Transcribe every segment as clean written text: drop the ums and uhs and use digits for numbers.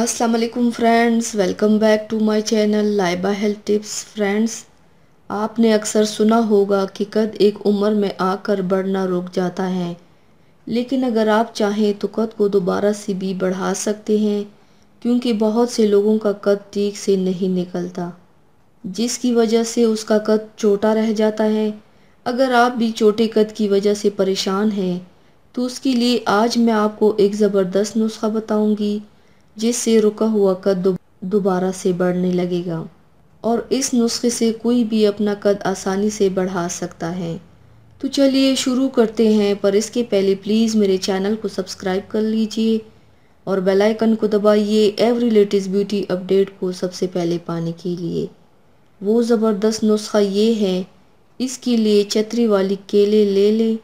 अस्सलाम वालेकुम friends, welcome back to my channel Laiba health tips. Friends, आपने अक्सर सुना होगा कि कद एक उम्र में आकर बढ़ना रुक जाता है, लेकिन अगर आप चाहें तो कद को दोबारा से भी बढ़ा सकते हैं, क्योंकि बहुत से लोगों का कद ठीक से नहीं निकलता, जिसकी वजह से उसका कद छोटा रह जाता है। अगर आप भी छोटे कद की वजह से परेशान हैं तो उसके लिए आज मैं आपको एक ज़बरदस्त नुस्खा बताऊंगी, जिससे रुका हुआ कद दोबारा से बढ़ने लगेगा। और इस नुस्खे से कोई भी अपना कद आसानी से बढ़ा सकता है। तो चलिए शुरू करते हैं, पर इसके पहले प्लीज़ मेरे चैनल को सब्सक्राइब कर लीजिए और बेल आइकन को दबाइए एवरी लेटेस्ट ब्यूटी अपडेट को सबसे पहले पाने के लिए। वो ज़बरदस्त नुस्खा ये है, इसके लिए चतरी वाली केले ले लें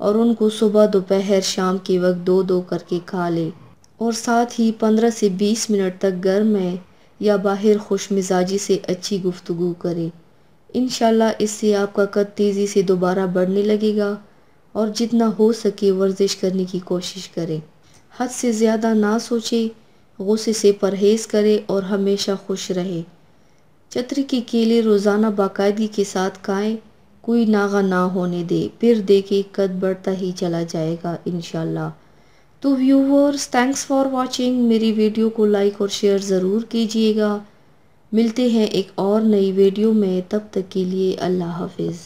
और उनको सुबह दोपहर शाम के वक्त दो दो करके खा लें, और साथ ही 15 से 20 मिनट तक घर में या बाहर खुश मिजाजी से अच्छी गुफ्तगू करें। इंशाल्लाह इससे आपका कद तेज़ी से दोबारा बढ़ने लगेगा। और जितना हो सके वर्जिश करने की कोशिश करें, हद से ज़्यादा ना सोचें, गुस्से से परहेज़ करें और हमेशा खुश रहें। चतरी के केले रोज़ाना बाकायदगी के साथ खाएं, कोई नागा ना होने दे, फिर देखें कद बढ़ता ही चला जाएगा इंशाल्लाह। तो व्यूवर्स, थैंक्स फॉर वॉचिंग। मेरी वीडियो को लाइक और शेयर ज़रूर कीजिएगा। मिलते हैं एक और नई वीडियो में, तब तक के लिए अल्लाह हाफिज़।